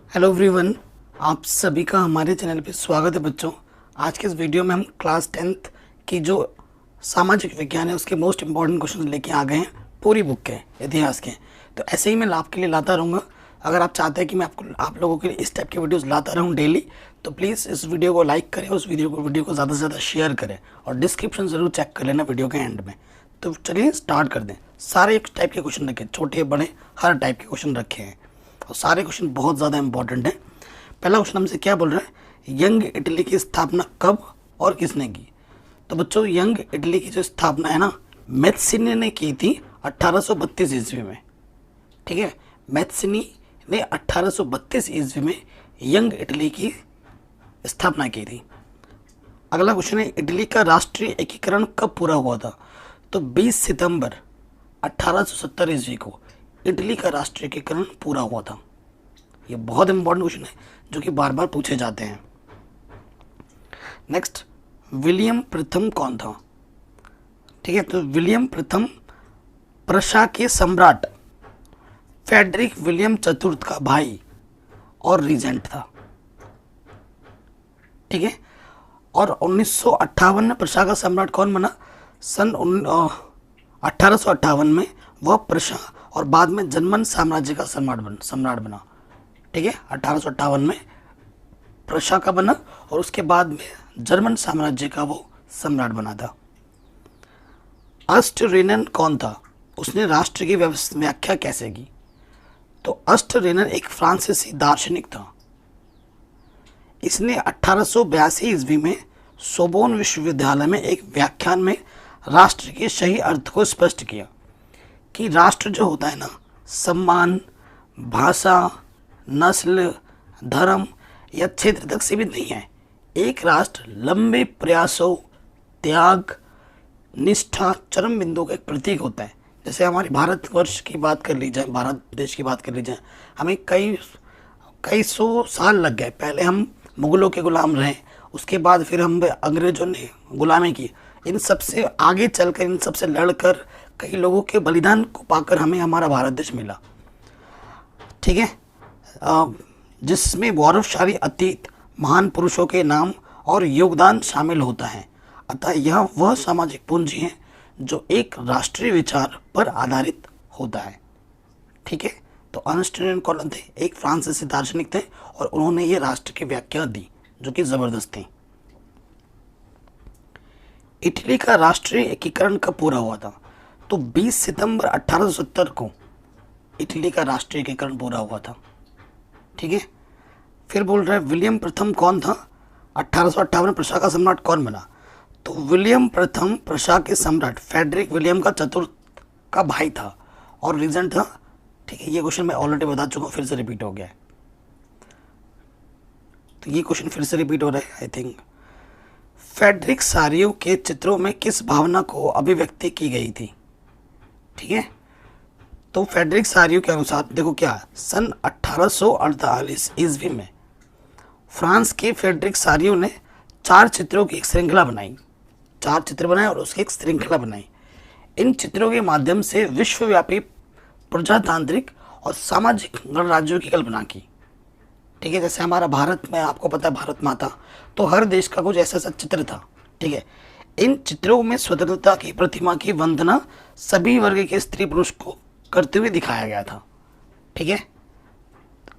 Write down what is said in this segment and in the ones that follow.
Hello everyone, आप सभी का हमारे चैनल पे स्वागत है बच्चों। आज के इस वीडियो में हम क्लास 10th की जो सामाजिक विज्ञान है उसके मोस्ट इम्पॉर्टेंट क्वेश्चन लेके आ गए हैं, पूरी बुक के इतिहास के। तो ऐसे ही मैं आपके लिए लाता रहूँगा। अगर आप चाहते हैं कि मैं आप लोगों के लिए इस टाइप के वीडियोज़ लाता रहूँ डेली, तो प्लीज़ इस वीडियो को लाइक करें, उस वीडियो को ज़्यादा से ज़्यादा शेयर करें और डिस्क्रिप्शन ज़रूर चेक कर लेना वीडियो के एंड में। तो चलिए स्टार्ट कर दें। सारे एक टाइप के क्वेश्चन रखे, छोटे बड़े हर टाइप के क्वेश्चन रखे हैं और सारे क्वेश्चन बहुत ज़्यादा इंपॉर्टेंट हैं। पहला क्वेश्चन हमसे क्या बोल रहा है, यंग इटली की स्थापना कब और किसने की। तो बच्चों, यंग इटली की जो स्थापना है ना, मैथ्सिनी ने की थी 1832 ईस्वी में। ठीक है, मैथ्सिनी ने 1832 ईस्वी में यंग इटली की स्थापना की थी। अगला क्वेश्चन है, इटली का राष्ट्रीय एकीकरण कब पूरा हुआ था। तो 20 सितंबर 1870 ईस्वी को इटली का राष्ट्रीय एकीकरण पूरा हुआ था। ये बहुत इंपॉर्टेंट क्वेश्चन है जो कि बार बार पूछे जाते हैं। नेक्स्ट, विलियम प्रथम कौन था। ठीक है, तो विलियम प्रथम प्रशा के सम्राट फ्रेडरिक विलियम चतुर्थ का भाई और रीजेंट था। ठीक है, और 1958 में प्रशा का सम्राट कौन बना। सन 1858 में वह प्रशा और बाद में जर्मन साम्राज्य का सम्राट बना। ठीक है, 1858 में प्रशा का बना और उसके बाद में जर्मन साम्राज्य का वो सम्राट बना था। अस्टरेनन कौन था, उसने राष्ट्र की व्याख्या कैसे की। तो अस्टरेनन एक फ्रांसीसी दार्शनिक था। इसने 1882 ईस्वी में सोबोन विश्वविद्यालय में एक व्याख्यान में राष्ट्र के सही अर्थ को स्पष्ट किया कि राष्ट्र जो होता है ना, सम्मान, भाषा, नस्ल, धर्म या क्षेत्र तक सीमित नहीं है। एक राष्ट्र लंबे प्रयासों, त्याग, निष्ठा, चरम बिंदु का एक प्रतीक होता है। जैसे हमारे भारतवर्ष की बात कर ली जाए, भारत देश की बात कर ली जाए, हमें कई सौ साल लग गए। पहले हम मुगलों के गुलाम रहे, उसके बाद फिर हम अंग्रेजों ने गुलामी की। इन सबसे आगे चलकर, इन सबसे लड़कर, कई लोगों के बलिदान को पाकर हमें हमारा भारत देश मिला। ठीक है, जिसमें गौरवशाली अतीत, महान पुरुषों के नाम और योगदान शामिल होता है। अतः यह वह सामाजिक पूंजी है जो एक राष्ट्रीय विचार पर आधारित होता है। ठीक है, तो अर्नेस्ट कौन थे, एक फ्रांसीसी दार्शनिक थे और उन्होंने ये राष्ट्र की व्याख्या दी जो कि जबरदस्त थी। इटली का राष्ट्रीय एकीकरण कब पूरा हुआ था। तो 20 सितंबर 1870 को इटली का राष्ट्रीय एकीकरण पूरा हुआ था। ठीक है, फिर बोल रहा है विलियम प्रथम कौन था, 1858 में प्रशा का सम्राट कौन बना। तो विलियम प्रथम प्रशा के सम्राट फ्रेडरिक विलियम का चतुर्थ का भाई था और रीजेंट था। ठीक है, ये क्वेश्चन मैं ऑलरेडी बता चुका हूँ, फिर से रिपीट हो गया है। तो ये क्वेश्चन फिर से रिपीट हो रहा है आई थिंक। फ्रेडरिक सारियो के चित्रों में किस भावना को अभिव्यक्ति की गई थी। ठीक है, तो फ्रेडरिक सारियो के अनुसार देखो क्या, सन 1848 ईस्वी में फ्रांस के फ्रेडरिक सारियो ने 4 चित्रों की एक श्रृंखला बनाई। 4 चित्र बनाए और उसकी एक श्रृंखला बनाई। इन चित्रों के माध्यम से विश्वव्यापी प्रजातांत्रिक और सामाजिक गणराज्यों की कल्पना की। ठीक है, जैसे हमारा भारत में आपको पता है भारत माता, तो हर देश का कुछ ऐसा ऐसा चित्र था। ठीक है, इन चित्रों में स्वतंत्रता की प्रतिमा की वंदना सभी वर्ग के स्त्री पुरुष को करते हुए दिखाया गया था। ठीक है,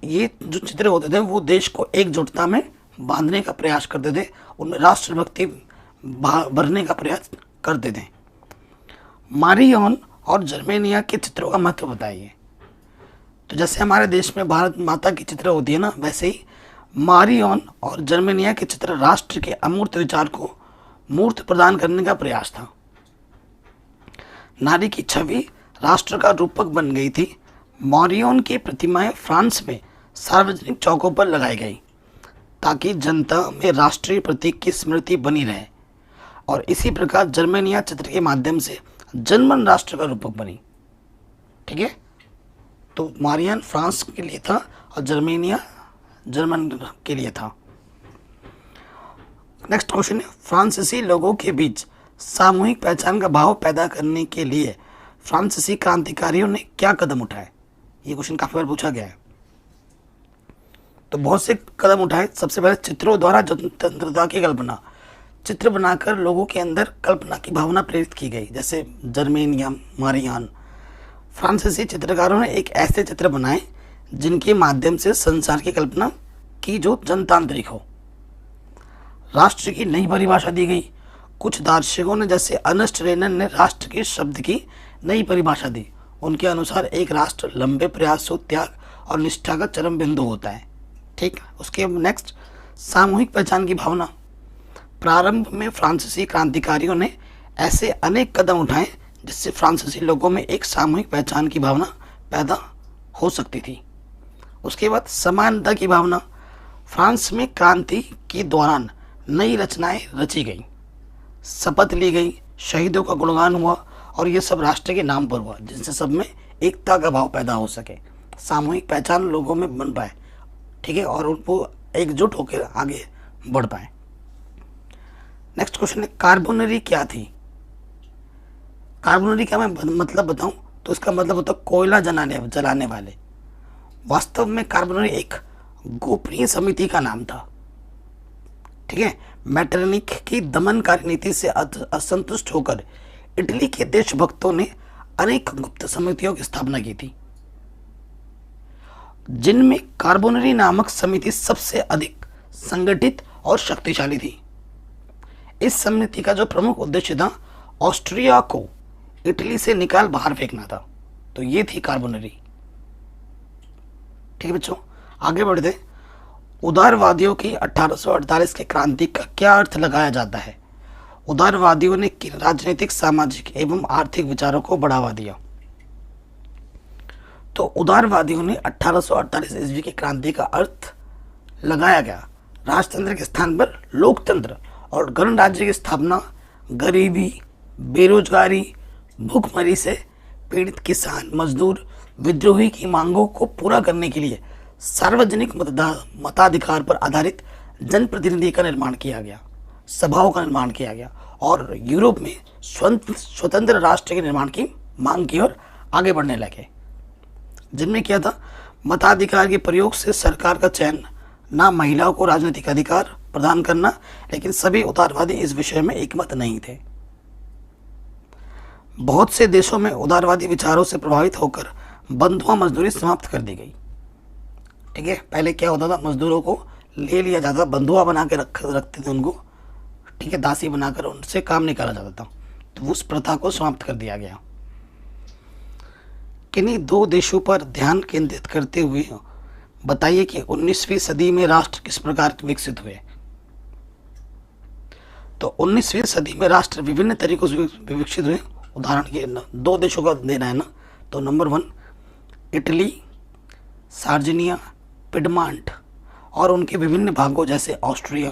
ये जो चित्र होते थे वो देश को एकजुटता में बांधने का प्रयास करते थे, उनमें राष्ट्रभक्ति भरने का प्रयास करते थे। मारियन और जर्मेनिया के चित्रों का महत्व बताइए। तो जैसे हमारे देश में भारत माता की चित्र होती है ना, वैसे ही मारियन और जर्मेनिया के चित्र राष्ट्र के अमूर्त विचार को मूर्त प्रदान करने का प्रयास था। नारी की छवि राष्ट्र का रूपक बन गई थी। मारियन की प्रतिमाएं फ्रांस में सार्वजनिक चौकों पर लगाई गई ताकि जनता में राष्ट्रीय प्रतीक की स्मृति बनी रहे, और इसी प्रकार जर्मेनिया चित्र के माध्यम से जर्मन राष्ट्र का रूपक बनी। ठीक है, तो मारियन फ्रांस के लिए था और जर्मेनिया जर्मन के लिए था। नेक्स्ट क्वेश्चन है, फ्रांसीसी लोगों के बीच सामूहिक पहचान का भाव पैदा करने के लिए फ्रांसीसी क्रांतिकारियों ने क्या कदम उठाए। ये क्वेश्चन काफी बार पूछा गया है। तो बहुत से कदम उठाए। सबसे पहले चित्रों द्वारा स्वतंत्रता की कल्पना, चित्र बनाकर लोगों के अंदर कल्पना की भावना प्रेरित की गई, जैसे जर्मेनियम, मारियान। फ्रांसीसी चित्रकारों ने एक ऐसे चित्र बनाए जिनके माध्यम से संसार की कल्पना की जो जनतांत्रिक हो। राष्ट्र की नई परिभाषा दी गई। कुछ दार्शनिकों ने, जैसे अर्नेस्ट रेनन ने राष्ट्र के शब्द की नई परिभाषा दी। उनके अनुसार एक राष्ट्र लंबे प्रयासों, त्याग और निष्ठा का चरम बिंदु होता है। ठीक, उसके नेक्स्ट, सामूहिक पहचान की भावना। प्रारंभ में फ्रांसीसी क्रांतिकारियों ने ऐसे अनेक कदम उठाए जिससे फ्रांसीसी लोगों में एक सामूहिक पहचान की भावना पैदा हो सकती थी। उसके बाद समानता की भावना। फ्रांस में क्रांति के दौरान नई रचनाएं रची गई, शपथ ली गई, शहीदों का गुणगान हुआ और ये सब राष्ट्र के नाम पर हुआ, जिनसे सब में एकता का भाव पैदा हो सके, सामूहिक पहचान लोगों में बन पाए। ठीक है, और उनको एकजुट होकर आगे बढ़ पाए। नेक्स्ट क्वेश्चन है, कार्बोनरी क्या थी? कार्बोनरी का मैं मतलब बताऊं तो इसका मतलब होता है कोयला जलाने वाले। वास्तव में कार्बोनरी एक गोपनीय समिति का नाम था। ठीक है, मेटरनिक की दमनकारी नीति से असंतुष्ट होकर इटली के देशभक्तों ने अनेक गुप्त समितियों की स्थापना की थी, जिनमें कार्बोनरी नामक समिति सबसे अधिक संगठित और शक्तिशाली थी। इस समिति का जो प्रमुख उद्देश्य था, ऑस्ट्रिया को इटली से निकाल बाहर फेंकना था। तो ये थी कार्बोनरी। ठीक है बच्चों, आगे बढ़ते। उदारवादियों की 1848 के क्रांति का क्या अर्थ लगाया जाता है? उदारवादियों ने किन राजनीतिक, सामाजिक एवं आर्थिक विचारों को बढ़ावा दिया? तो उदारवादियों ने 1848 ईस्वी की क्रांति का अर्थ लगाया गया राजतंत्र के स्थान पर लोकतंत्र और गणराज्य की स्थापना, गरीबी, बेरोजगारी, भूखमरी से पीड़ित किसान, मजदूर, विद्रोही की मांगों को पूरा करने के लिए सार्वजनिक मताधिकार पर आधारित जनप्रतिनिधि का निर्माण किया गया, सभाओं का निर्माण किया गया और यूरोप में स्वतंत्र राष्ट्र के निर्माण की मांग की ओर आगे बढ़ने लगे। जिनमें क्या था, मताधिकार के प्रयोग से सरकार का चयन, ना महिलाओं को राजनीतिक अधिकार प्रदान करना। लेकिन सभी उदारवादी इस विषय में एकमत नहीं थे। बहुत से देशों में उदारवादी विचारों से प्रभावित होकर बंधुआ मजदूरी समाप्त कर दी गई। ठीक है, पहले क्या होता था, मजदूरों को ले लिया जाता, बंधुआ बना के रखते थे उनको। ठीक है, दासी बनाकर उनसे काम निकाला जाता था। तो उस प्रथा को समाप्त कर दिया गया। किन्हीं दो देशों पर ध्यान केंद्रित करते हुए बताइए कि 19वीं सदी में राष्ट्र किस प्रकार विकसित हुए? तो 19वीं सदी में राष्ट्र विभिन्न तरीकों से विकसित हुए। उदाहरण के दो देशों का देना है ना, तो नंबर 1 इटली, सार्डिनिया, पिडमांट और उनके विभिन्न भागों जैसे ऑस्ट्रिया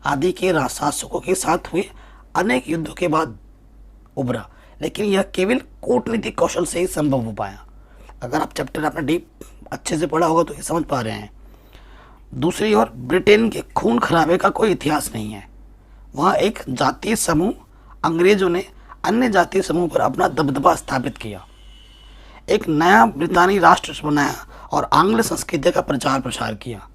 आदि के शासकों के साथ हुए अनेक युद्धों के बाद उभरा। लेकिन यह केवल कूटनीतिक कौशल से ही संभव हो पाया। अगर आप चैप्टर आपने डीप अच्छे से पढ़ा होगा तो ये समझ पा रहे हैं। दूसरी ओर ब्रिटेन के खून खराबे का कोई इतिहास नहीं है। वहाँ एक जातीय समूह, अंग्रेजों ने अन्य जातीय समूह पर अपना दबदबा स्थापित किया, एक नया ब्रितानी राष्ट्र बनाया और आंग्ल संस्कृति का प्रचार प्रसार किया।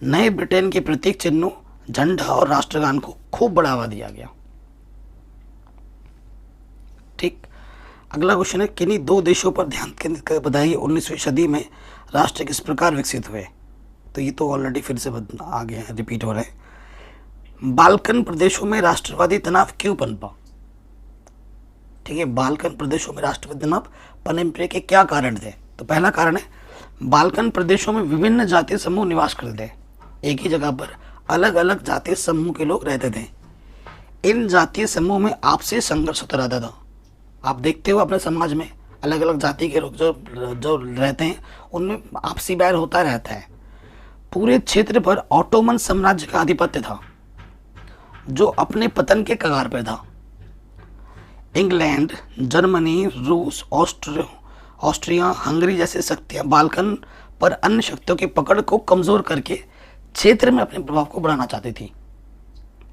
नए ब्रिटेन के प्रतीक चिन्हों, झंडा और राष्ट्रगान को खूब बढ़ावा दिया गया। ठीक, अगला क्वेश्चन है, किन्हीं दो देशों पर ध्यान केंद्रित कर बताइए 19वीं सदी में राष्ट्र किस प्रकार विकसित हुए? तो ये तो ऑलरेडी फिर से आ गया है, रिपीट हो रहा है। बाल्कन प्रदेशों में राष्ट्रवादी तनाव क्यों पनपा? ठीक है, बाल्कन प्रदेशों में राष्ट्रवादी तनाव पनपने के क्या कारण थे? तो पहला कारण है, बाल्कन प्रदेशों में विभिन्न जातीय समूह निवास करते थे। एक ही जगह पर अलग अलग जातीय समूह के लोग रहते थे। इन जातीय समूह में आपसी संघर्ष होता रहता था। आप देखते हो अपने समाज में अलग अलग जाति के लोग जो रहते हैं उनमें आपसी बैर होता रहता है। पूरे क्षेत्र पर ऑटोमन साम्राज्य का आधिपत्य था जो अपने पतन के कगार पर था। इंग्लैंड, जर्मनी, रूस, ऑस्ट्रिया, हंगरी जैसी शक्तियां बाल्कन पर अन्य शक्तियों की पकड़ को कमजोर करके क्षेत्र में अपने प्रभाव को बढ़ाना चाहती थी।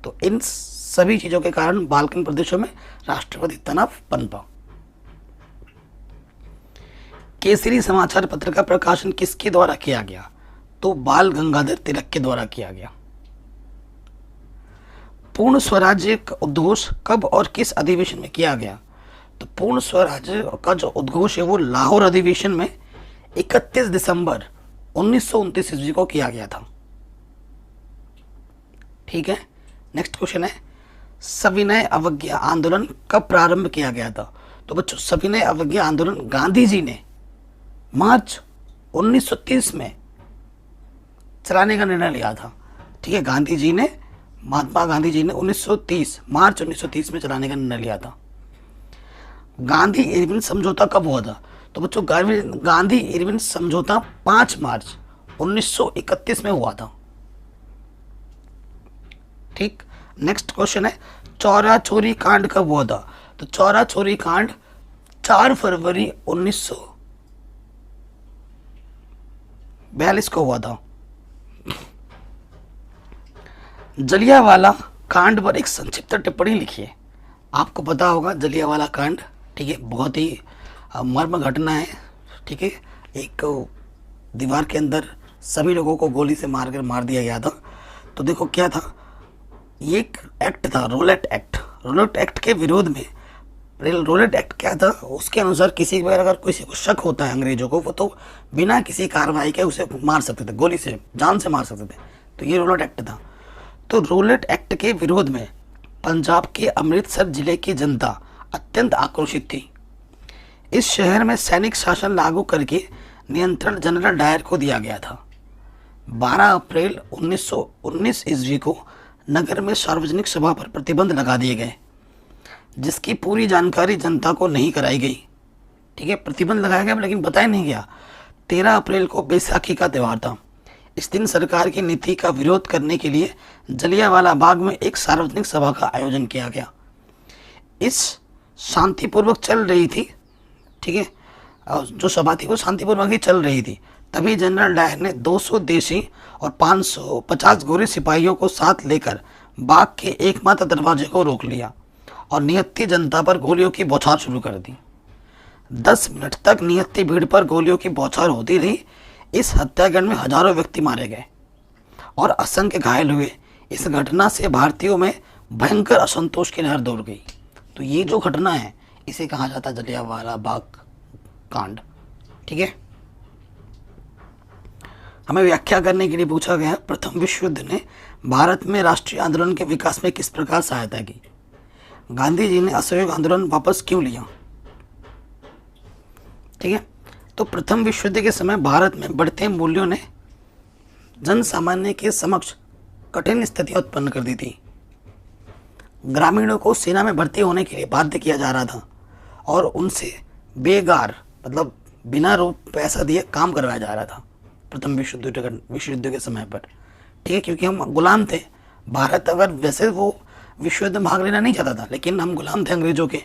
तो इन सभी चीजों के कारण बाल्कन प्रदेशों में राष्ट्रवादी तनाव पनपा। केसरी समाचार पत्र का प्रकाशन किसके द्वारा किया गया? तो बाल गंगाधर तिलक के द्वारा किया गया। पूर्ण स्वराज्य का उद्घोष कब और किस अधिवेशन में किया गया? तो पूर्ण स्वराज्य का जो उद्घोष है वो लाहौर अधिवेशन में 31 दिसंबर 1929 ईस्वी को किया गया था। ठीक है, नेक्स्ट क्वेश्चन है सविनय अवज्ञा आंदोलन कब प्रारंभ किया गया था? तो बच्चों सविनय अवज्ञा आंदोलन गांधी जी ने मार्च 1930 में चलाने का निर्णय लिया था। ठीक है, महात्मा गांधी जी ने 1930 मार्च 1930 में चलाने का निर्णय लिया था। गांधी इरविन समझौता कब हुआ था? तो बच्चों गांधी इरविन समझौता 5 मार्च 1931 में हुआ था। ठीक, नेक्स्ट क्वेश्चन है चौरा चोरी कांड कब हुआ था? तो चौरा चोरी कांड 4 फरवरी 1942 को हुआ था। जलियांवाला कांड पर एक संक्षिप्त टिप्पणी लिखिए। आपको पता होगा जलियांवाला कांड, ठीक है, बहुत ही मर्म घटना है। ठीक है, एक दीवार के अंदर सभी लोगों को गोली से मार दिया गया था। तो देखो क्या था, ये एक एक्ट था, रोलेट एक्ट। रोलेट एक्ट के विरोध में, रोलेट एक्ट क्या था, उसके अनुसार किसी पर अगर किसी को शक होता है अंग्रेजों को, वो तो बिना किसी कार्रवाई के उसे मार सकते थे, गोली से, जान से मार सकते थे। तो ये रोलेट एक्ट था। तो रोलेट एक्ट के विरोध में पंजाब के अमृतसर जिले की जनता अत्यंत आक्रोशित थी। इस शहर में सैनिक शासन लागू करके नियंत्रण जनरल डायर को दिया गया था। 12 अप्रैल 1919 ईस्वी को नगर में सार्वजनिक सभा पर प्रतिबंध लगा दिए गए, जिसकी पूरी जानकारी जनता को नहीं कराई गई। ठीक है, प्रतिबंध लगाया गया लेकिन बताया नहीं गया। 13 अप्रैल को बैसाखी का त्यौहार था। इस दिन सरकार की नीति का विरोध करने के लिए जलियांवाला बाग में एक सार्वजनिक सभा का आयोजन किया गया। इस शांतिपूर्वक चल रही थी। ठीक है, जो सभा थी वो शांतिपूर्वक ही चल रही थी। तभी जनरल डायर ने 200 देशी और 550 गोरे सिपाहियों को साथ लेकर बाग के एकमात्र दरवाजे को रोक लिया और नियत्ती जनता पर गोलियों की बौछार शुरू कर दी। 10 मिनट तक नियत्ती भीड़ पर गोलियों की बौछार होती रही। इस हत्याकांड में हजारों व्यक्ति मारे गए और असंख्य घायल हुए। इस घटना से भारतीयों में भयंकर असंतोष की लहर दौड़ गई। तो ये जो घटना है इसे कहा जाता है जलियांवाला बाग कांड। ठीक है, हमें व्याख्या करने के लिए पूछा गया प्रथम विश्व युद्ध ने भारत में राष्ट्रीय आंदोलन के विकास में किस प्रकार सहायता की? गांधी जी ने असहयोग आंदोलन वापस क्यों लिया? ठीक है, तो प्रथम विश्व युद्ध के समय भारत में बढ़ते मूल्यों ने जन सामान्य के समक्ष कठिन स्थितियां उत्पन्न कर दी थी। ग्रामीणों को सेना में भर्ती होने के लिए बाध्य किया जा रहा था और उनसे बेगार मतलब बिना पैसा दिए काम करवाया जा रहा था प्रथम विश्व युद्ध के समय पर। ठीक है, क्योंकि हम गुलाम थे। भारत अगर वैसे वो विश्व युद्ध में भाग लेना नहीं चाहता था, लेकिन हम गुलाम थे अंग्रेजों के।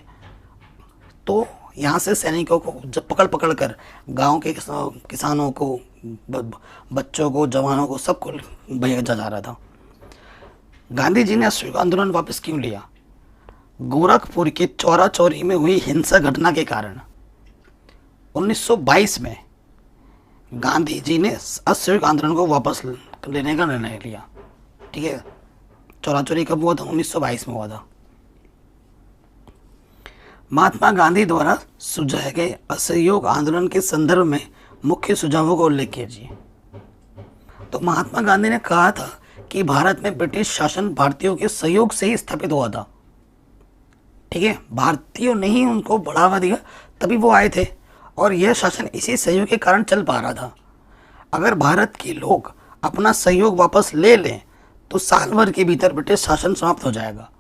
तो यहाँ से सैनिकों को जब पकड़ कर गांव के किसानों को, बच्चों को, जवानों को, सबको भेजा जा रहा था। गांधी जी ने असहयोग आंदोलन वापस क्यों लिया? गोरखपुर के चौरा चौरी में हुई हिंसक घटना के कारण 1922 में गांधी जी ने असहयोग आंदोलन को वापस लेने का निर्णय लिया। ठीक है, चौरा चौरी कब हुआ था? 1922 में हुआ था। महात्मा गांधी द्वारा सुझाए गए असहयोग आंदोलन के संदर्भ में मुख्य सुझावों का उल्लेख कीजिए। तो महात्मा गांधी ने कहा था कि भारत में ब्रिटिश शासन भारतीयों के सहयोग से ही स्थापित हुआ था। ठीक है, भारतीयों ने ही उनको बढ़ावा दिया, तभी वो आए थे और यह शासन इसी सहयोग के कारण चल पा रहा था। अगर भारत के लोग अपना सहयोग वापस ले लें तो साल भर के भीतर ब्रिटिश शासन समाप्त हो जाएगा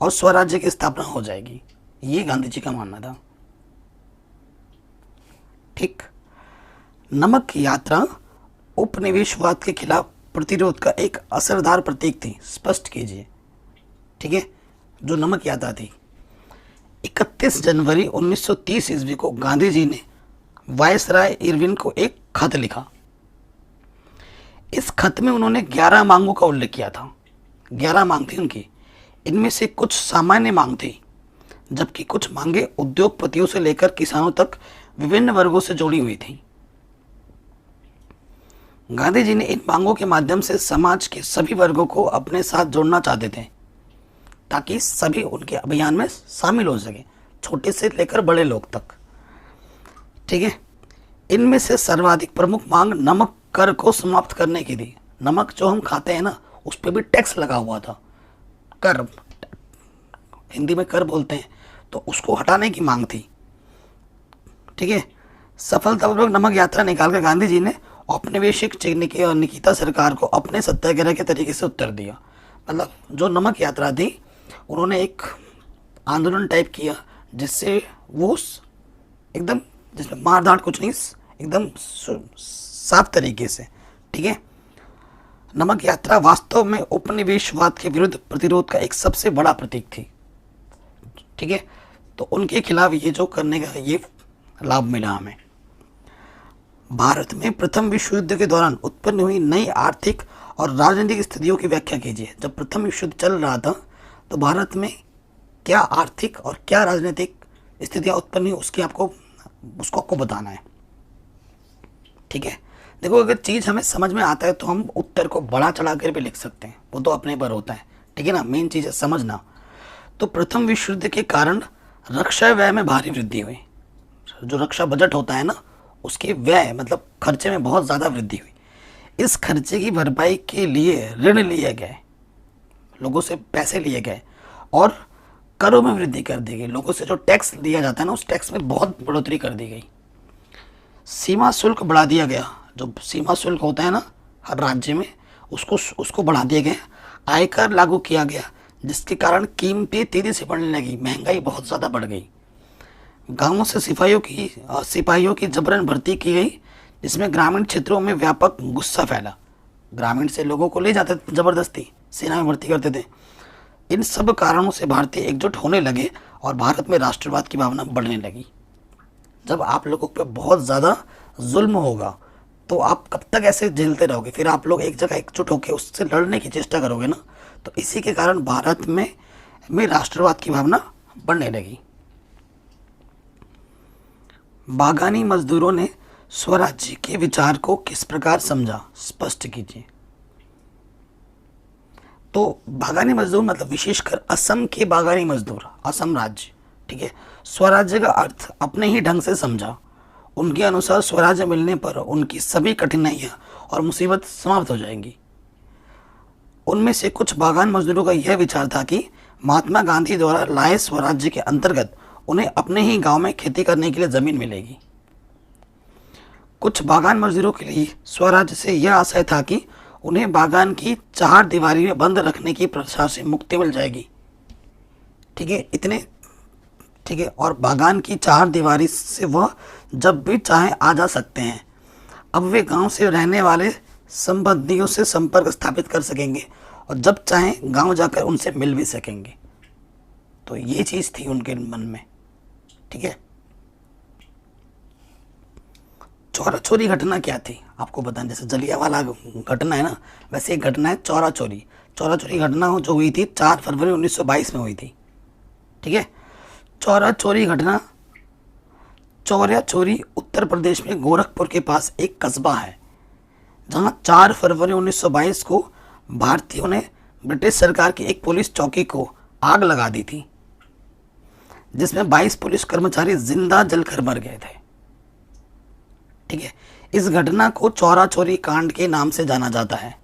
और स्वराज्य की स्थापना हो जाएगी। ये गांधी जी का मानना था। ठीक, नमक यात्रा उपनिवेशवाद के खिलाफ प्रतिरोध का एक असरदार प्रतीक थी, स्पष्ट कीजिए। ठीक है, जो नमक यात्रा थी 31 जनवरी 1930 ईस्वी को गांधी जी ने वायसराय इरविन को एक खत लिखा। इस खत में उन्होंने 11 मांगों का उल्लेख किया था। 11 मांग थी उनकी। इनमें से कुछ सामान्य मांग थी, जबकि कुछ मांगे उद्योगपतियों से लेकर किसानों तक विभिन्न वर्गों से जुड़ी हुई थी। गांधी जी ने इन मांगों के माध्यम से समाज के सभी वर्गों को अपने साथ जोड़ना चाहते थे ताकि सभी उनके अभियान में शामिल हो सके, छोटे से लेकर बड़े लोग तक। ठीक है, इनमें से सर्वाधिक प्रमुख मांग नमक कर को समाप्त करने की थी। नमक जो हम खाते हैं ना, उस पर भी टैक्स लगा हुआ था, कर, हिंदी में कर बोलते हैं, तो उसको हटाने की मांग थी। ठीक है, सफलतापूर्वक नमक यात्रा निकालकर गांधी जी ने औपनिवेशिक निकिता सरकार को अपने सत्याग्रह के तरीके से उत्तर दिया। मतलब जो नमक यात्रा थी, उन्होंने एक आंदोलन टाइप किया जिससे वो एकदम, जिसमें मारधाड़ कुछ नहीं, एकदम साफ तरीके से। ठीक है, नमक यात्रा वास्तव में उपनिवेशवाद के विरुद्ध प्रतिरोध का एक सबसे बड़ा प्रतीक थी। ठीक है, तो उनके खिलाफ ये जो करने का ये लाभ मिला हमें। भारत में प्रथम विश्व युद्ध के दौरान उत्पन्न हुई नई आर्थिक और राजनीतिक स्थितियों की व्याख्या कीजिए। जब प्रथम विश्व युद्ध चल रहा था तो भारत में क्या आर्थिक और क्या राजनीतिक स्थितियां उत्पन्न हुई, उसको आपको बताना है। ठीक है, देखो, अगर चीज़ हमें समझ में आता है तो हम उत्तर को बढ़ा चढ़ा कर भी लिख सकते हैं, वो तो अपने पर होता है। ठीक है ना, मेन चीज़ है समझना। तो प्रथम विश्व युद्ध के कारण रक्षा व्यय में भारी वृद्धि हुई। जो रक्षा बजट होता है ना, उसके व्यय मतलब खर्चे में बहुत ज़्यादा वृद्धि हुई। इस खर्चे की भरपाई के लिए ऋण लिए गए, लोगों से पैसे लिए गए और करों में वृद्धि कर दी गई। लोगों से जो टैक्स लिया जाता है ना, उस टैक्स में बहुत बढ़ोतरी कर दी गई। सीमा शुल्क बढ़ा दिया गया। जो सीमा शुल्क होता है ना हर राज्य में, उसको बढ़ा दिया गया। आयकर लागू किया गया, जिसके कारण कीमतें तेजी से बढ़ने लगी, महंगाई बहुत ज़्यादा बढ़ गई। गांवों से सिपाहियों की जबरन भर्ती की गई, जिसमें ग्रामीण क्षेत्रों में व्यापक गुस्सा फैला। ग्रामीण से लोगों को ले जाते थे, जबरदस्ती सेना में भर्ती करते थे। इन सब कारणों से भारतीय एकजुट होने लगे और भारत में राष्ट्रवाद की भावना बढ़ने लगी। जब आप लोगों पे बहुत ज़्यादा जुल्म होगा तो आप कब तक ऐसे झेलते रहोगे? फिर आप लोग एक जगह एकजुट होकर उससे लड़ने की चेष्टा करोगे ना। तो इसी के कारण भारत में राष्ट्रवाद की भावना बढ़ने लगी। बागानी मजदूरों ने स्वराज्य के विचार को किस प्रकार समझा, स्पष्ट कीजिए। तो बागानी मजदूर मतलब विशेषकर असम के बागानी मजदूर, असम राज्य। ठीक है, स्वराज्य का अर्थ अपने ही ढंग से समझा। उनके अनुसार स्वराज्य मिलने पर उनकी सभी कठिनाइयां और मुसीबत समाप्त हो जाएंगी। उनमें से कुछ बागान मजदूरों का यह विचार था कि महात्मा गांधी द्वारा लाए स्वराज्य के अंतर्गत उन्हें अपने ही गांव में खेती करने के लिए जमीन मिलेगी। कुछ बागान मजदूरों के लिए स्वराज्य से यह आशय था कि उन्हें बागान की चार दीवारी में बंद रखने की प्रथा से मुक्ति मिल जाएगी। ठीक है, इतने ठीक है, और बागान की चार दीवारी से वह जब भी चाहे आ जा सकते हैं। अब वे गांव से रहने वाले संबंधियों से संपर्क स्थापित कर सकेंगे और जब चाहे गांव जाकर उनसे मिल भी सकेंगे। तो ये चीज़ थी उनके मन में। ठीक है, चौरा चोरी घटना क्या थी आपको बताएं। जैसे जलियांवाला घटना है ना, वैसे एक घटना है चौरा चोरी। चौरा चोरी घटना जो हुई थी 4 फरवरी 1922 में हुई थी। ठीक है, चौरा चोरी घटना, चौरा चोरी उत्तर प्रदेश में गोरखपुर के पास एक कस्बा है, जहां 4 फरवरी 1922 को भारतीयों ने ब्रिटिश सरकार की एक पुलिस चौकी को आग लगा दी थी, जिसमें 22 पुलिस कर्मचारी जिंदा जलकर मर गए थे। ठीक है, इस घटना को चौरा चोरी कांड के नाम से जाना जाता है।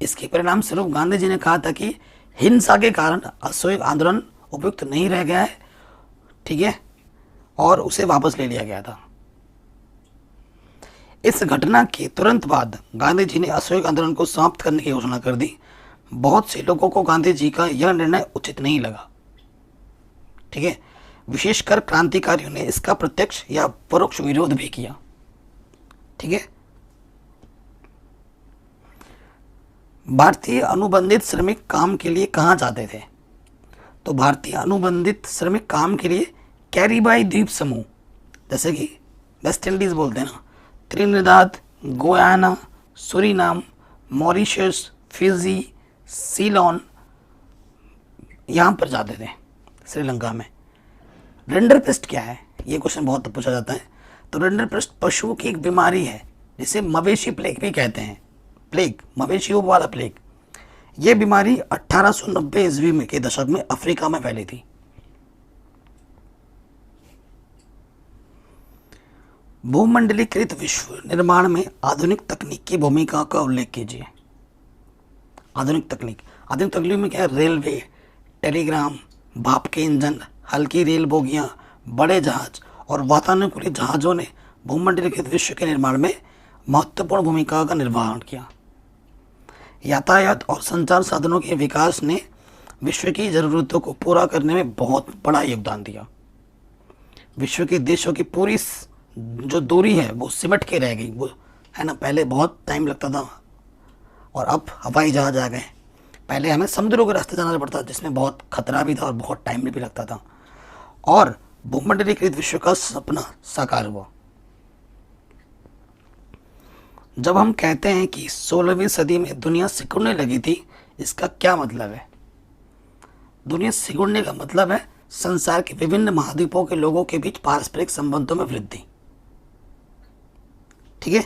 इसके परिणाम स्वरूप गांधी जी ने कहा था कि हिंसा के कारण असहयोग आंदोलन उपयुक्त नहीं रह गया है। ठीक है, और उसे वापस ले लिया गया था। इस घटना के तुरंत बाद गांधी जी ने असहयोग आंदोलन को समाप्त करने की घोषणा कर दी। बहुत से लोगों को गांधी जी का यह निर्णय उचित नहीं लगा। ठीक है, विशेषकर क्रांतिकारियों ने इसका प्रत्यक्ष या परोक्ष विरोध भी किया। ठीक है, भारतीय अनुबंधित श्रमिक काम के लिए कहाँ जाते थे? तो भारतीय अनुबंधित श्रमिक काम के लिए कैरिबाई द्वीप समूह, जैसे कि वेस्ट इंडीज बोलते हैं ना, Trinidad, Guyana, Suriname, Mauritius, Fiji, Ceylon, यहाँ पर जाते थे, श्रीलंका में। रिंडरपेस्ट क्या है, ये क्वेश्चन बहुत पूछा जाता है। तो रिंडरपेस्ट पशुओं की एक बीमारी है जिसे मवेशी प्लेग भी कहते हैं, प्लेग, मवेशियों वाला प्लेग। ये बीमारी 1890 ईस्वी में के दशक में अफ्रीका में फैली थी। भूमंडलीकृत विश्व निर्माण में आधुनिक तकनीक की भूमिका का उल्लेख कीजिए। आधुनिक तकनीक में क्या है? रेलवे, टेलीग्राम, भाप के इंजन, हल्की रेल बोगियां, बड़े जहाज और वातानुकूलित जहाज़ों ने भूमंडलीकृत विश्व के निर्माण में महत्वपूर्ण भूमिका का निर्वहन किया। यातायात और संचार साधनों के विकास ने विश्व की ज़रूरतों को पूरा करने में बहुत बड़ा योगदान दिया। विश्व के देशों की पूरी जो दूरी है वो सिमट के रह गई, वो है ना। पहले बहुत टाइम लगता था और अब हवाई जहाज आ गए। पहले हमें समुद्रों के रास्ते जाना पड़ता, जिसमें बहुत खतरा भी था और बहुत टाइम भी लगता था। और भूमंडलीकृत विश्व का सपना साकार हुआ। जब हम कहते हैं कि 16वीं सदी में दुनिया सिकुड़ने लगी थी, इसका क्या मतलब है? दुनिया सिकुड़ने का मतलब है संसार के विभिन्न महाद्वीपों के लोगों के बीच पारस्परिक संबंधों में वृद्धि। ठीक है।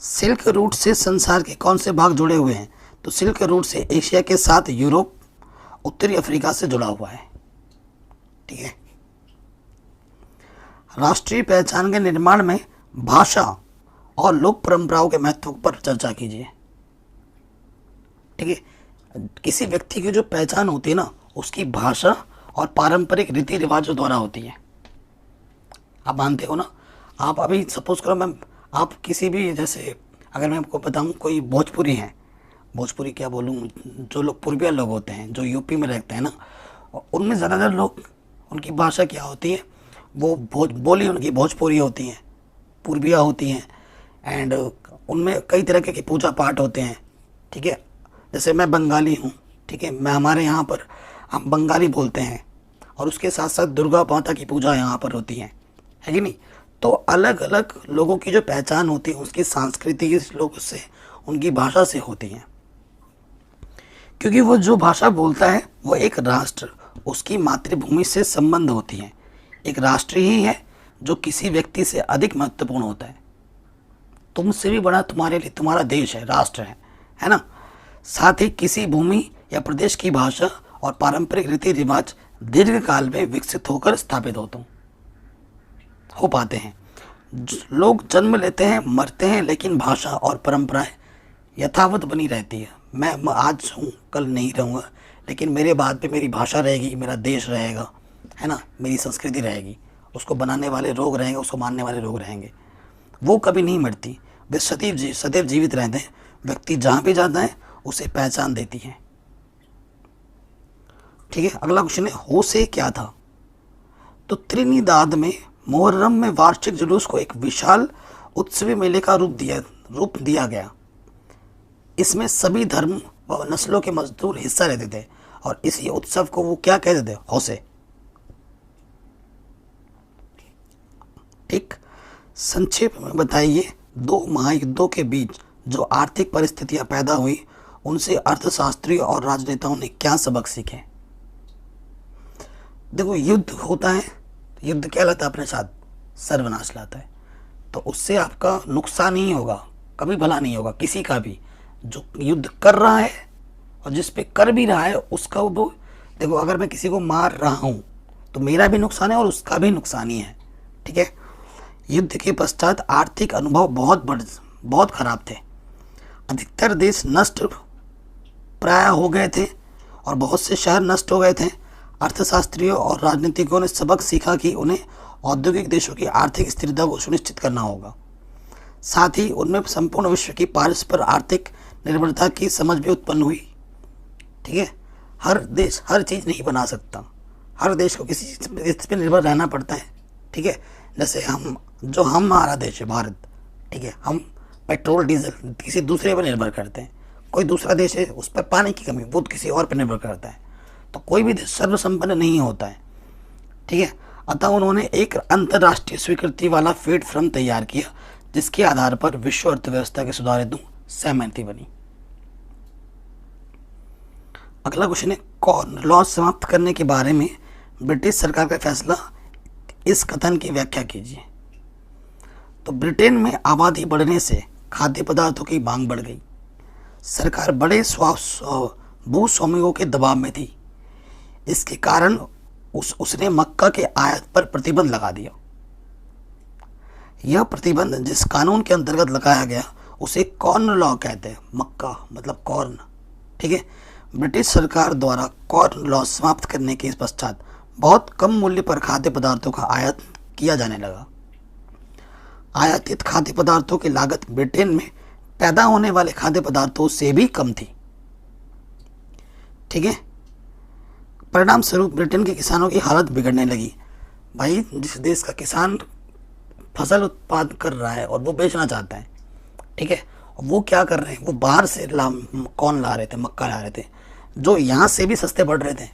सिल्क रूट से संसार के कौन से भाग जुड़े हुए हैं? तो सिल्क रूट से एशिया के साथ यूरोप, उत्तरी अफ्रीका से जुड़ा हुआ है। ठीक है। राष्ट्रीय पहचान के निर्माण में भाषा और लोक परंपराओं के महत्व पर चर्चा कीजिए। ठीक है। किसी व्यक्ति की जो पहचान होती है ना, उसकी भाषा और पारंपरिक रीति रिवाजों द्वारा होती है। आप मानते हो ना? आप अभी सपोज करो मैम, आप किसी भी, जैसे अगर मैं आपको बताऊं कोई भोजपुरी है, भोजपुरी क्या बोलूं, जो लोग पूर्विया लोग होते हैं जो यूपी में रहते हैं ना, उनमें ज़्यादातर लोग, उनकी भाषा क्या होती है, वो बोली उनकी भोजपुरी होती हैं, पूर्विया होती हैं। एंड उनमें कई तरह के पूजा पाठ होते हैं। ठीक है। जैसे मैं बंगाली हूँ, ठीक है, मैं हमारे यहाँ पर हम बंगाली बोलते हैं और उसके साथ साथ दुर्गा माता की पूजा यहाँ पर होती है कि नहीं? तो अलग अलग लोगों की जो पहचान होती है उसकी संस्कृति इस लोगों से, उनकी भाषा से होती है। क्योंकि वो जो भाषा बोलता है वो एक राष्ट्र, उसकी मातृभूमि से संबंध होती है। एक राष्ट्र ही है जो किसी व्यक्ति से अधिक महत्वपूर्ण होता है। तुमसे भी बड़ा तुम्हारे लिए तुम्हारा देश है, राष्ट्र है ना। साथ ही किसी भूमि या प्रदेश की भाषा और पारंपरिक रीति रिवाज दीर्घ काल में विकसित होकर स्थापित हो पाते हैं। लोग जन्म लेते हैं, मरते हैं, लेकिन भाषा और परंपराएं यथावत बनी रहती है। मैं आज हूँ, कल नहीं रहूँगा, लेकिन मेरे बाद पे मेरी भाषा रहेगी, मेरा देश रहेगा, है ना, मेरी संस्कृति रहेगी। उसको बनाने वाले लोग रहेंगे, उसको मानने वाले लोग रहेंगे। वो कभी नहीं मरती, वे सदैव जीवित रहते हैं। व्यक्ति जहाँ भी जाता है उसे पहचान देती है। ठीक है। अगला क्वेश्चन है, होशे क्या था? तो त्रिनिदाद में मुहर्रम में वार्षिक जुलूस को एक विशाल उत्सवी मेले का रूप दिया गया। इसमें सभी धर्म व नस्लों के मजदूर हिस्सा लेते थे और इसी उत्सव को वो क्या कहते थे? होशे। ठीक। संक्षेप में बताइए, दो महायुद्धों के बीच जो आर्थिक परिस्थितियां पैदा हुई, उनसे अर्थशास्त्रियों और राजनेताओं ने क्या सबक सीखे? देखो, युद्ध होता है, युद्ध क्या लाता है अपने साथ? सर्वनाश लाता है। तो उससे आपका नुकसान ही होगा, कभी भला नहीं होगा किसी का भी। जो युद्ध कर रहा है और जिस पे कर भी रहा है उसका वो, देखो अगर मैं किसी को मार रहा हूँ तो मेरा भी नुकसान है और उसका भी नुकसान ही है। ठीक है। युद्ध के पश्चात आर्थिक अनुभव बहुत खराब थे। अधिकतर देश नष्ट प्राय हो गए थे और बहुत से शहर नष्ट हो गए थे। अर्थशास्त्रियों और राजनीतिकों ने सबक सीखा कि उन्हें औद्योगिक देशों की आर्थिक स्थिरता को सुनिश्चित करना होगा। साथ ही उनमें संपूर्ण विश्व की परस्पर आर्थिक निर्भरता की समझ भी उत्पन्न हुई। ठीक है। हर देश हर चीज़ नहीं बना सकता, हर देश को किसी चीज़ पर निर्भर रहना पड़ता है। ठीक है। जैसे हमारा देश है भारत, ठीक है, हम पेट्रोल डीजल किसी दूसरे पर निर्भर करते हैं। कोई दूसरा देश है, उस पर पानी की कमी, वो किसी और पर निर्भर करता है। तो कोई भी देश सर्वसंपन्न नहीं होता है। ठीक है। अतः उन्होंने एक अंतर्राष्ट्रीय स्वीकृति वाला फेड फ्रेम तैयार किया, जिसके आधार पर विश्व अर्थव्यवस्था के सुधार हेतु सहमति बनी। अगला क्वेश्चन है, कॉर्न लॉ समाप्त करने के बारे में ब्रिटिश सरकार का फैसला, इस कथन की व्याख्या कीजिए। तो ब्रिटेन में आबादी बढ़ने से खाद्य पदार्थों की मांग बढ़ गई। सरकार बड़े भूस्वामियों के दबाव में थी। इसके कारण उसने मक्का के आयात पर प्रतिबंध लगा दिया। यह प्रतिबंध जिस कानून के अंतर्गत लगाया गया उसे कॉर्न लॉ कहते हैं। मक्का मतलब कॉर्न, ठीक है। ब्रिटिश सरकार द्वारा कॉर्न लॉ समाप्त करने के पश्चात बहुत कम मूल्य पर खाद्य पदार्थों का आयात किया जाने लगा। आयातित खाद्य पदार्थों की लागत ब्रिटेन में पैदा होने वाले खाद्य पदार्थों से भी कम थी, ठीक है। परिणाम स्वरूप ब्रिटेन के किसानों की हालत बिगड़ने लगी। भाई, जिस देश का किसान फसल उत्पादन कर रहा है और वो बेचना चाहता है, ठीक है, वो क्या कर रहे हैं, वो बाहर से कौन ला रहे थे, मक्का ला रहे थे, जो यहाँ से भी सस्ते पड़ रहे थे,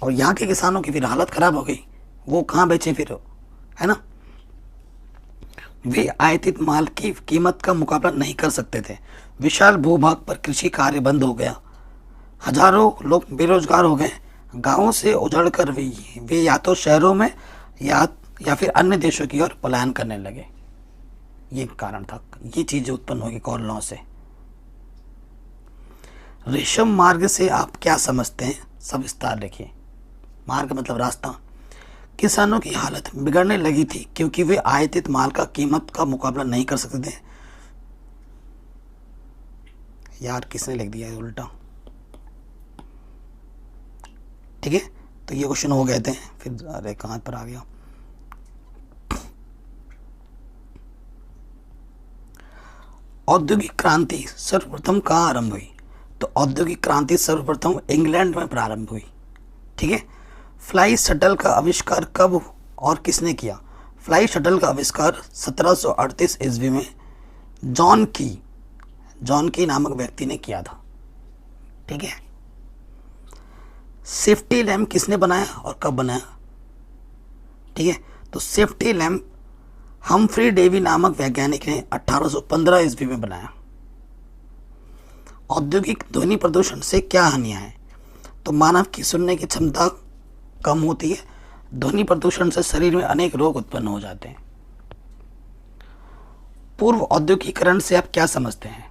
और यहाँ के किसानों की फिर हालत खराब हो गई। वो कहाँ बेचें फिर, है ना। वे आयातित माल की कीमत का मुकाबला नहीं कर सकते थे। विशाल भूभाग पर कृषि कार्य बंद हो गया। हजारों लोग बेरोजगार हो गए। गांवों से उजड़कर वे या तो शहरों में या फिर अन्य देशों की ओर पलायन करने लगे। ये कारण था, ये चीजें उत्पन्न होगी कॉर्न लॉ से। रेशम मार्ग से आप क्या समझते हैं, सब विस्तार लिखिए। मार्ग मतलब रास्ता। किसानों की हालत बिगड़ने लगी थी क्योंकि वे आयातित माल का कीमत का मुकाबला नहीं कर सकते थे। यार, किसने लिख दिया है उल्टा, ठीक है। तो ये क्वेश्चन हो गए थे, फिर अरे कहाँ पर आ गया। औद्योगिक क्रांति सर्वप्रथम कहाँ आरंभ हुई? तो औद्योगिक क्रांति सर्वप्रथम इंग्लैंड में प्रारंभ हुई, ठीक है। फ्लाई शटल का आविष्कार कब और किसने किया? फ्लाई शटल का आविष्कार 1738 ईस्वी में जॉन की नामक व्यक्ति ने किया था, ठीक है। सेफ्टी लैम्प किसने बनाया और कब बनाया? ठीक है, तो सेफ्टी लैम्प हम्फ्री डेवी नामक वैज्ञानिक ने 1815 ईस्वी में बनाया। औद्योगिक ध्वनि प्रदूषण से क्या हानियां हैं? तो मानव की सुनने की क्षमता कम होती है। ध्वनि प्रदूषण से शरीर में अनेक रोग उत्पन्न हो जाते हैं। पूर्व औद्योगिकरण से आप क्या समझते हैं?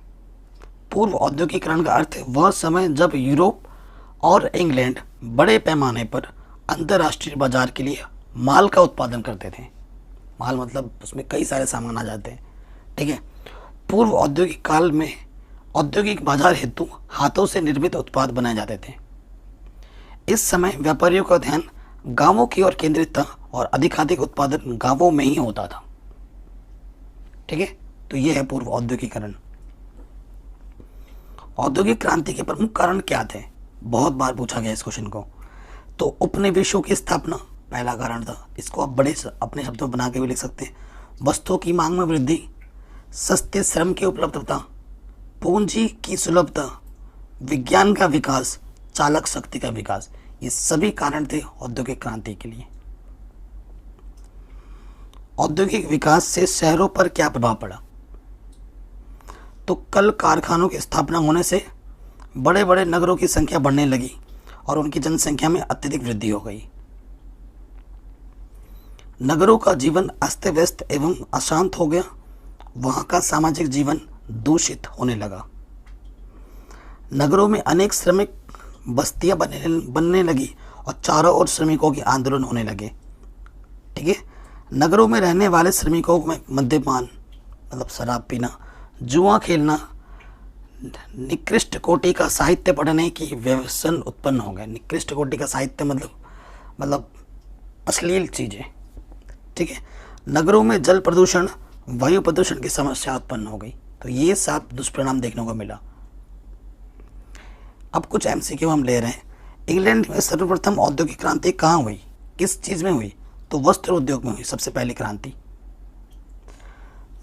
पूर्व औद्योगिकरण का अर्थ है वह समय जब यूरोप और इंग्लैंड बड़े पैमाने पर अंतर्राष्ट्रीय बाजार के लिए माल का उत्पादन करते थे। माल मतलब उसमें कई सारे सामान आ जाते हैं, ठीक है। पूर्व औद्योगिक काल में औद्योगिक बाजार हेतु हाथों से निर्मित उत्पाद बनाए जाते थे। इस समय व्यापारियों का ध्यान गांवों की ओर केंद्रित था और अधिकाधिक उत्पादन गांवों में ही होता था, ठीक है। तो यह है पूर्व औद्योगिकरण। औद्योगिक क्रांति के प्रमुख कारण क्या थे? बहुत बार पूछा गया इस क्वेश्चन को। तो उपनिवेशों की स्थापना पहला कारण था। इसको आप बड़े अपने शब्दों में बना के भी लिख सकते हैं। वस्तुओं की मांग में वृद्धि, सस्ते श्रम की उपलब्धता, पूंजी की सुलभता, विज्ञान का विकास, चालक शक्ति का विकास, ये सभी कारण थे औद्योगिक क्रांति के लिए। औद्योगिक विकास से शहरों पर क्या प्रभाव पड़ा? तो कल कारखानों की स्थापना होने से बड़े बड़े नगरों की संख्या बढ़ने लगी और उनकी जनसंख्या में अत्यधिक वृद्धि हो गई। नगरों का जीवन अस्त व्यस्त एवं अशांत हो गया। वहां का सामाजिक जीवन दूषित होने लगा। नगरों में अनेक श्रमिक बस्तियां बनने लगी और चारों ओर श्रमिकों के आंदोलन होने लगे, ठीक है। नगरों में रहने वाले श्रमिकों में मद्यपान मतलब शराब पीना, जुआ खेलना, निकृष्ट कोटि का साहित्य पढ़ने की व्यसन उत्पन्न हो गए। निकृष्ट कोटि का साहित्य मतलब अश्लील चीजें, ठीक है। नगरों में जल प्रदूषण, वायु प्रदूषण की समस्या उत्पन्न हो गई। तो ये 7 दुष्परिणाम देखने को मिला। अब कुछ एमसीक्यू हम ले रहे हैं। इंग्लैंड में सर्वप्रथम औद्योगिक क्रांति कहाँ हुई, किस चीज में हुई? तो वस्त्र उद्योग में हुई सबसे पहली क्रांति।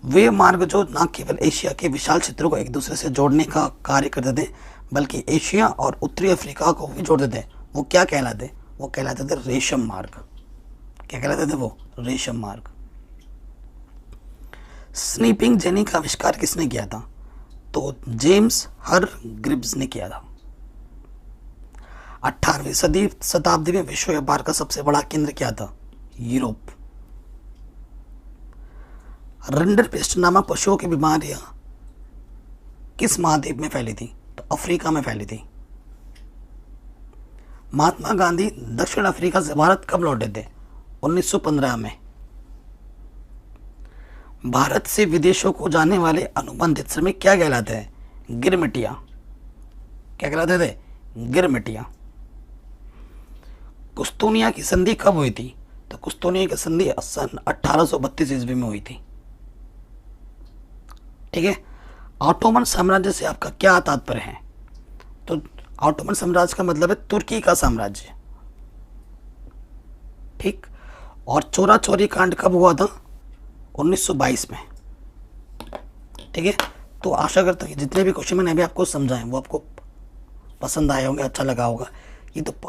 वे मार्ग जो न केवल एशिया के विशाल क्षेत्रों को एक दूसरे से जोड़ने का कार्य करते थे बल्कि एशिया और उत्तरी अफ्रीका को भी जोड़ते थे, वो क्या कहलाते? वो कहलाते थे रेशम मार्ग। क्या कहलाते थे वो? रेशम मार्ग। स्नीपिंग जेनी का आविष्कार किसने किया था? तो जेम्स हर ग्रिब्स ने किया था। 18वीं शताब्दी में विश्व व्यापार का सबसे बड़ा केंद्र क्या था? यूरोप। रिंडरपेस्ट नामक पशुओं की बीमारियां किस महाद्वीप में फैली थी? तो अफ्रीका में फैली थी। महात्मा गांधी दक्षिण अफ्रीका से भारत कब लौटे थे? 1915 में। भारत से विदेशों को जाने वाले अनुबंधित श्रमिक क्या कहलाते हैं? गिरमिटिया। क्या कहलाते थे? गिरमिटिया। कुस्तोनिया की संधि कब हुई थी? तो कुस्तोनिया की संधि सन 1832 ईस्वी में हुई थी। ठीक है। ऑटोमन साम्राज्य से आपका क्या तात्पर्य है? तो ऑटोमन साम्राज्य का मतलब है तुर्की का साम्राज्य। ठीक। और चोरा चोरी कांड कब हुआ था? 1922 में। ठीक है। तो आशा करता हूँ कि जितने भी क्वेश्चन मैंने अभी आपको समझाए वो आपको पसंद आए होंगे, अच्छा लगा होगा। ये तो